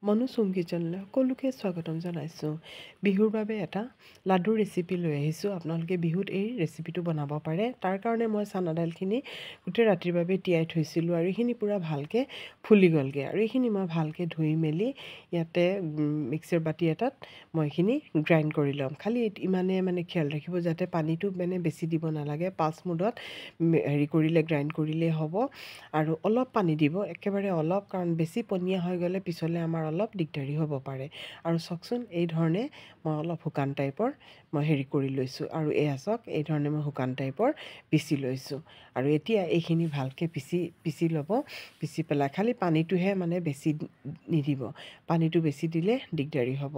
মনু চুম কিচেনলৈ সকলোকে স্বাগতম জনাইছোঁ। বিহুৰ বাবে এটা লাডুৰ ৰেচিপি লৈ আহিছোঁ। আপোনালোকে বিহুত এই ৰেচিপিটো বনাব পাৰে। তাৰ কাৰণে মই চানা দাইলখিনি গোটেই ৰাতিৰ বাবে তিয়াই থৈছিলোঁ আৰু এইখিনি পূৰা ভালকৈ ফুলি গ'লগৈ। আৰু এইখিনি মই ভালকৈ ধুই মেলি ইয়াতে মিক্সাৰ বাতি এটাত মই এইখিনি গ্ৰাইণ্ড কৰি ল'ম। খালি ইমানে খেয়াল ৰাখিব যাতে পানীটো বেছি দিব নালাগে। পাঁচ মুদত কৰিলে গ্ৰাইণ্ড কৰিলেই হ'ব। আৰু অলপ পানী দিব, একেবাৰে অলপ, কাৰণ বেছি পনীয়া হৈ গ'লে পিছলৈ আমাৰ অলপ দিগদাৰী হ'ব পাৰে। আৰু চাওকচোন এই ধৰণে মই অলপ শুকান টাইপৰ কৰি লৈছোঁ। আৰু এয়া চাওক, এই ধৰণে মই শুকান টাইপৰ পিচি লৈছোঁ। আৰু এতিয়া এইখিনি ভালকৈ পিচি ল'ব। পিচি পেলাই খালি পানীটোহে বেছি নিদিব। পানীটো বেছি দিলে দিগদাৰী হ'ব।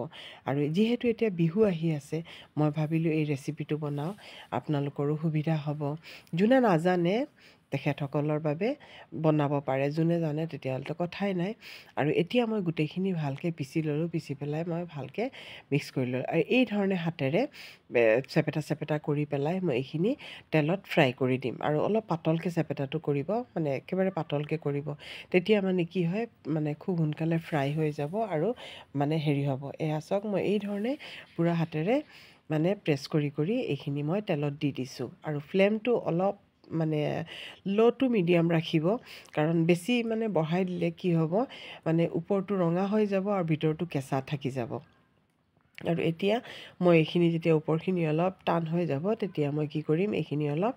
আৰু যিহেতু এতিয়া বিহু আহি আছে, মই ভাবিলোঁ এই ৰেচিপিটো বনাওঁ, আপোনালোকৰো সুবিধা হ'ব। যোনে নাজানে তেখেতসকলৰ বাবে বনাব পাৰে, যোনে জানে তেতিয়াহ'লেতো কথাই নাই। আৰু এতিয়া মই গোটেইখিনি ভালকৈ পিচি ল'লোঁ। পিচি পেলাই মই ভালকৈ মিক্স কৰি ল'লোঁ। আৰু এই ধৰণে হাতেৰে চেপেটা কৰি পেলাই মই এইখিনি তেলত ফ্ৰাই কৰি দিম। আৰু অলপ পাতলকৈ চেপেটাটো কৰিব, একেবাৰে পাতলকৈ কৰিব। তেতিয়া কি হয়, খুব সোনকালে ফ্ৰাই হৈ যাব আৰু হ'ব। এয়া চাওক, মই এই ধৰণে পূৰা হাতেৰে প্ৰেছ কৰি এইখিনি মই তেলত দি দিছোঁ। আৰু ফ্লেমটো অলপ ল' টু মিডিয়াম ৰাখিব, কাৰণ বেছি বঢ়াই দিলে কি হ'ব, ওপৰটো ৰঙা হৈ যাব আৰু ভিতৰটো কেঁচা থাকি যাব। আৰু এতিয়া মই এইখিনি যেতিয়া ওপৰখিনি অলপ টান হৈ যাব, তেতিয়া মই কি কৰিম, এইখিনি অলপ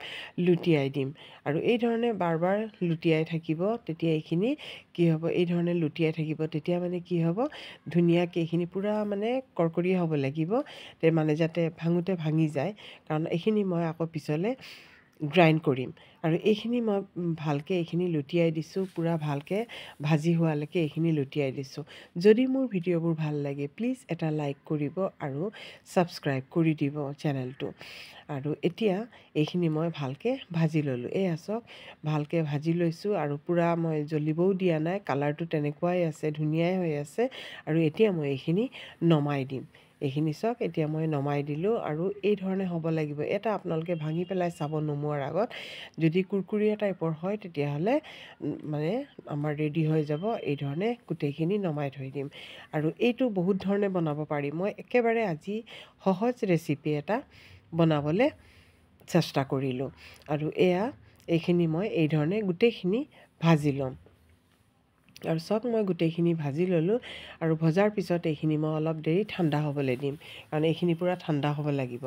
লুটিয়াই দিম। আৰু এই ধৰণে বাৰ বাৰ লুটিয়াই থাকিব। তেতিয়া এইখিনি কি হ'ব, এই ধৰণে লুটিয়াই থাকিব। তেতিয়া কি হ'ব, ধুনীয়াকৈ এইখিনি পূৰা কৰকৰীয়া হ'ব লাগিব, যাতে ভাঙোতে ভাঙি যায়। কাৰণ এইখিনি মই আকৌ পিছলৈ গ্ৰাইণ্ড কৰিম। আৰু এইখিনি মই ভালকৈ এইখিনি লুটিয়াই দিছোঁ, পূৰা ভালকৈ ভাজি হোৱালৈকে এইখিনি লুটিয়াই দিছোঁ। যদি মোৰ ভিডিঅ'বোৰ ভাল লাগে, প্লিজ এটা লাইক কৰিব আৰু ছাবস্ক্ৰাইব কৰি দিব চেনেলটো। আৰু এতিয়া এইখিনি মই ভালকৈ ভাজি ল'লোঁ। এয়া চাওক, ভালকৈ ভাজি লৈছোঁ। আৰু পূৰা মই জ্বলিবও দিয়া নাই, কালাৰটো তেনেকুৱাই আছে, ধুনীয়াই হৈ আছে। আৰু এতিয়া মই এইখিনি নমাই দিম। এইখিনি চাওক, এতিয়া মই নমাই দিলোঁ। আৰু এই ধৰণে হ'ব লাগিব। এটা আপোনালোকে ভাঙি পেলাই চাব নমোৱাৰ আগত। যদি কুৰকুৰীয়া টাইপৰ হয়, তেতিয়াহ'লে আমাৰ ৰেডি হৈ যাব। এই ধৰণে গোটেইখিনি নমাই থৈ দিম। আৰু এইটো বহুত ধৰণে বনাব পাৰি। মই একেবাৰে আজি সহজ ৰেচিপি এটা বনাবলৈ চেষ্টা কৰিলোঁ। আৰু এইখিনি মই এই ধৰণে গোটেইখিনি ভাজি ল'ম। আৰু চাওক, মই গোটেইখিনি ভাজি ল'লোঁ। আৰু ভজাৰ পিছত এইখিনি মই অলপ দেৰি ঠাণ্ডা হ'বলৈ দিম, কাৰণ এইখিনি পূৰা ঠাণ্ডা হ'ব লাগিব।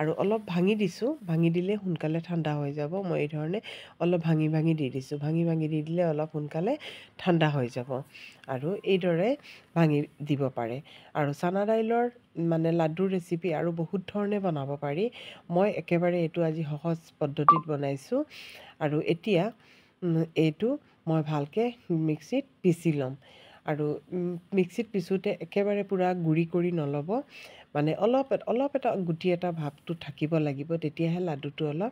আৰু অলপ ভাঙি দিছোঁ, ভাঙি দিলে সোনকালে ঠাণ্ডা হৈ যাব। মই এই ধৰণে অলপ ভাঙি দি দিছোঁ। ভাঙি দি দিলে অলপ সোনকালে ঠাণ্ডা হৈ যাব। আৰু এইদৰে ভাঙি দিব পাৰে। আৰু চানা দাইলৰ লাডুৰ ৰেচিপি আৰু বহুত ধৰণে বনাব পাৰি। মই একেবাৰে এইটো আজি সহজ পদ্ধতিত বনাইছোঁ। আৰু এতিয়া এইটো মই ভালকৈ মিক্সিত পিচি ল'ম। আৰু মিক্সিত পিছোঁতে একেবাৰে পূৰা গুড়ি কৰি নল'ব, অলপ এটা গুটি এটা ভাৱটো থাকিব লাগিব, তেতিয়াহে লাডুটো অলপ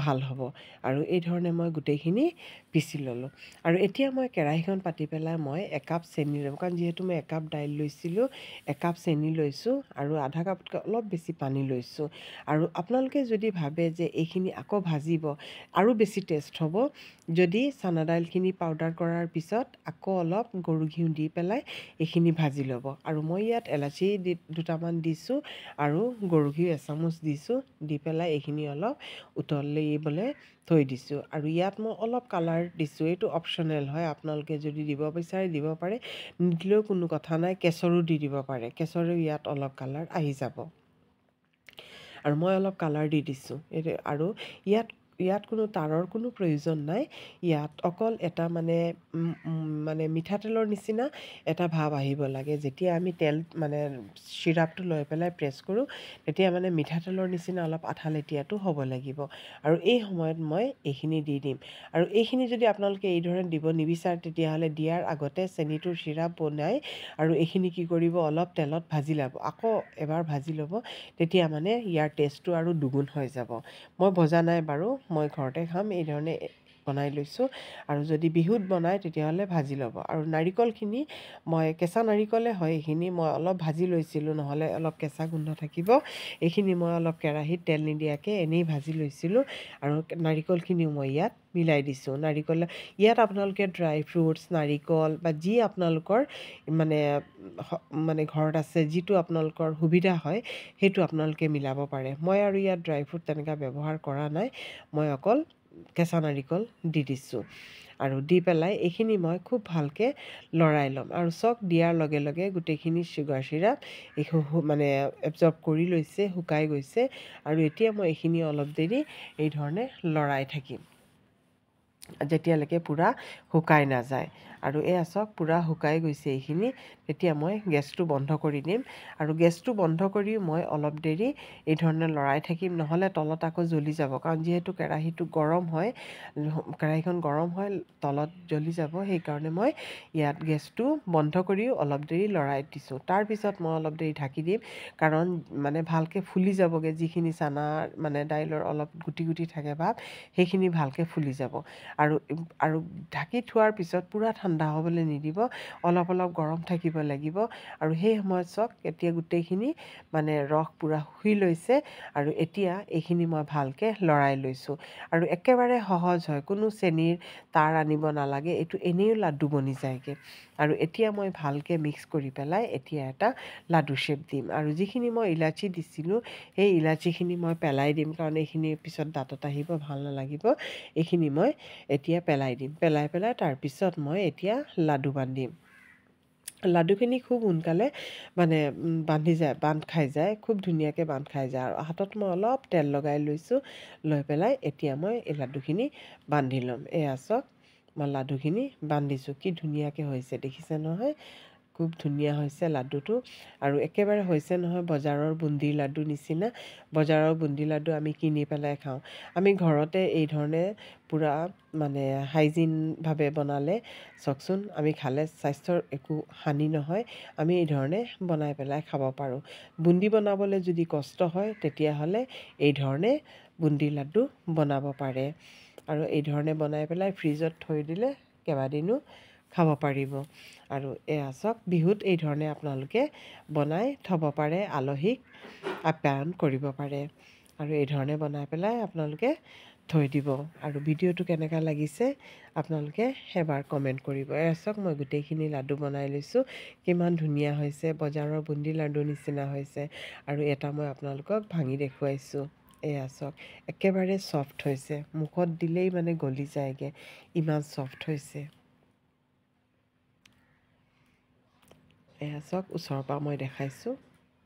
ভাল হ'ব। আৰু এই ধৰণে মই গোটেইখিনি পিচি ল'লোঁ। আৰু এতিয়া মই কেৰাহীখন পাতি পেলাই মই একাপ চেনি ল'ম, কাৰণ যিহেতু মই একাপ দাইল লৈছিলোঁ, একাপ চেনি লৈছোঁ। আৰু আধা কাপতকৈ অলপ বেছি পানী লৈছোঁ। আৰু আপোনালোকে যদি ভাবে যে এইখিনি আকৌ ভাজিব, আৰু বেছি টেষ্ট হ'ব, যদি চানা দাইলখিনি পাউডাৰ কৰাৰ পিছত আকৌ অলপ গৰু ঘিউ দি পেলাই এইখিনি ভাজি ল'ব। আৰু মই ইয়াত এলাচি দুটামান দিছোঁ আৰু গৰু ঘিউ এচামুচ দিছোঁ। দি পেলাই এইখিনি অলপ উতলিবলৈ থৈ দিছোঁ। আৰু ইয়াত মই অলপ কালাৰ দিছোঁ, এইটো অপশ্যনেল হয়, আপোনালোকে যদি দিব বিচাৰে দিব পাৰে, নিদিলেও কোনো কথা নাই, কেশৰো দি দিব পাৰে। কেশৰেও ইয়াত অলপ কালাৰ আহি যাব। আৰু মই অলপ কালাৰ দি দিছোঁ। আৰু ইয়াত কোনো তাৰৰ কোনো প্ৰয়োজন নাই। ইয়াত অকল এটা মিঠাতেলৰ নিচিনা এটা ভাৱ আহিব লাগে। যেতিয়া আমি চিৰাপটো লৈ পেলাই প্ৰেছ কৰোঁ, তেতিয়া মিঠাতেলৰ নিচিনা অলপ আঠা লেটিয়াটো হ'ব লাগিব। আৰু এই সময়ত মই এইখিনি দি দিম। আৰু এইখিনি যদি আপোনালোকে এই ধৰণে দিব নিবিচাৰে, তেতিয়াহ'লে দিয়াৰ আগতে চেনিটোৰ চিৰাপ বনাই আৰু এইখিনি কি কৰিব, অলপ তেলত ভাজি ল'ব, আকৌ এবাৰ ভাজি ল'ব। তেতিয়া ইয়াৰ টেষ্টটো আৰু দুগুণ হৈ যাব। মই ভজা নাই বাৰু, মই ঘৰতে খাম। এই ধৰণে বনাই লৈছোঁ আৰু যদি বিহুত বনায় তেতিয়াহ'লে ভাজি ল'ব আৰু নাৰিকলখিনি মই কেঁচা নাৰিকলে হয় এইখিনি মই অলপ ভাজি লৈছিলোঁ নহ'লে অলপ কেঁচা গোন্ধ থাকিব এইখিনি মই অলপ কেৰাহীত তেল নিদিয়াকৈ এনেই ভাজি লৈছিলোঁ আৰু নাৰিকলখিনিও মই ইয়াত মিলাই দিছোঁ নাৰিকল ইয়াত আপোনালোকে ড্ৰাই ফ্ৰুটছ নাৰিকল বা যি আপোনালোকৰ মানে ঘৰত আছে যিটো আপোনালোকৰ সুবিধা হয় সেইটো আপোনালোকে মিলাব পাৰে মই আৰু ইয়াত ড্ৰাই ফ্ৰুট তেনেকৈ ব্যৱহাৰ কৰা নাই মই অকল কেঁচা নাৰিকল দি দিছোঁ আৰু দি পেলাই এইখিনি মই খুব ভালকৈ লৰাই ল'ম আৰু চক দিয়াৰ লগে লগে গোটেইখিনি চুগাৰ চিৰাপ মানে এবজৰ্ব কৰি লৈছে শুকাই গৈছে আৰু এতিয়া মই এইখিনি অলপ দেৰি এই ধৰণে লৰাই থাকিম যেতিয়ালৈকে পূৰা শুকাই নাযায় আৰু এয়া চাওক পূৰা শুকাই গৈছে এইখিনি তেতিয়া মই গেছটো বন্ধ কৰি দিম আৰু গেছটো বন্ধ কৰি মই অলপ দেৰি এই ধৰণে লৰাই থাকিম নহ'লে তলত আকৌ জ্বলি যাব কাৰণ যিহেতু কেৰাহীটো গৰম হয় কেৰাহীখন গৰম হয় তলত জ্বলি যাব সেইকাৰণে মই ইয়াত গেছটো বন্ধ কৰিও অলপ দেৰি লৰাই দিছোঁ তাৰপিছত মই অলপ দেৰি ঢাকি দিম কাৰণ মানে ভালকৈ ফুলি যাবগৈ যিখিনি চানা মানে দাইলৰ অলপ গুটি গুটি থাকে ভাৱ সেইখিনি ভালকৈ ফুলি যাব আৰু ঢাকি থোৱাৰ পিছত পূৰা ঠাণ্ডা হ'বলৈ নিদিব অলপ অলপ গৰম থাকিব লাগিব আৰু সেই সময়ত চাওক এতিয়া গোটেইখিনি মানে ৰস পূৰা শুহি লৈছে আৰু এতিয়া এইখিনি মই ভালকৈ লৰাই লৈছোঁ আৰু একেবাৰে সহজ হয় কোনো চেনিৰ তাৰ আনিব নালাগে এইটো এনেও লাড্ডু বনি যায়গৈ আৰু এতিয়া মই ভালকৈ মিক্স কৰি পেলাই এতিয়া এটা লাডু শ্বেপ দিম আৰু যিখিনি মই ইলাচি দিছিলোঁ সেই ইলাচিখিনি মই পেলাই দিম কাৰণ এইখিনি পিছত দাঁতত আহিব ভাল নালাগিব এইখিনি মই এতিয়া পেলাই দিম পেলাই তাৰপিছত মই এতিয়া লাডু বান্ধিম লাডুখিনি খুব সোনকালে মানে বান্ধ খাই যায় খুব ধুনীয়াকৈ বান্ধ খাই যায় আৰু হাতত মই অলপ তেল লগাই লৈছোঁ লৈ পেলাই এতিয়া মই এই লাডুখিনি বান্ধি ল'ম এয়া চাওক মই লাডুখিনি বান্ধিছোঁ কি ধুনীয়াকৈ হৈছে দেখিছে নহয় খুব ধুনীয়া হৈছে লাডুটো আৰু একেবাৰে হৈছে নহয় বজাৰৰ বুন্দিৰ লাডু নিচিনা বজাৰৰ বুন্দি লাডু আমি কিনি পেলাই খাওঁ আমি ঘৰতে এই ধৰণে পূৰা মানে হাইজিনভাৱে বনালে চাওকচোন আমি খালে স্বাস্থ্যৰ একো হানি নহয় আমি এই ধৰণে বনাই পেলাই খাব পাৰোঁ বুন্দি বনাবলৈ যদি কষ্ট হয় তেতিয়াহ'লে এই ধৰণে বুন্দি লাডু বনাব পাৰে আৰু এই ধৰণে বনাই পেলাই ফ্ৰিজত থৈ দিলে কেইবাদিনো খাব পাৰিব আৰু এয়া চাওক বিহুত এই ধৰণে আপোনালোকে বনাই থ'ব পাৰে আলহীক আপ্যায়ন কৰিব পাৰে আৰু এই ধৰণে বনাই পেলাই আপোনালোকে থৈ দিব আৰু ভিডিঅ'টো কেনেকুৱা লাগিছে আপোনালোকে এবাৰ কমেণ্ট কৰিব এয়া চাওক মই গোটেইখিনি লাডু বনাই লৈছোঁ কিমান ধুনীয়া হৈছে বজাৰৰ বুন্দি লাডু নিচিনা হৈছে আৰু এটা মই আপোনালোকক ভাঙি দেখুৱাইছোঁ এয়া চাওক একেবাৰে ছফ্ট হৈছে মুখত দিলেই মানে গলি যায়গৈ ইমান ছফ্ট হৈছে এয়া চাওক ওচৰৰ পৰা মই দেখাইছোঁ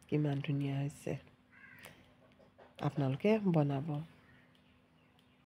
কিমান ধুনীয়া হৈছে আপোনালোকে বনাব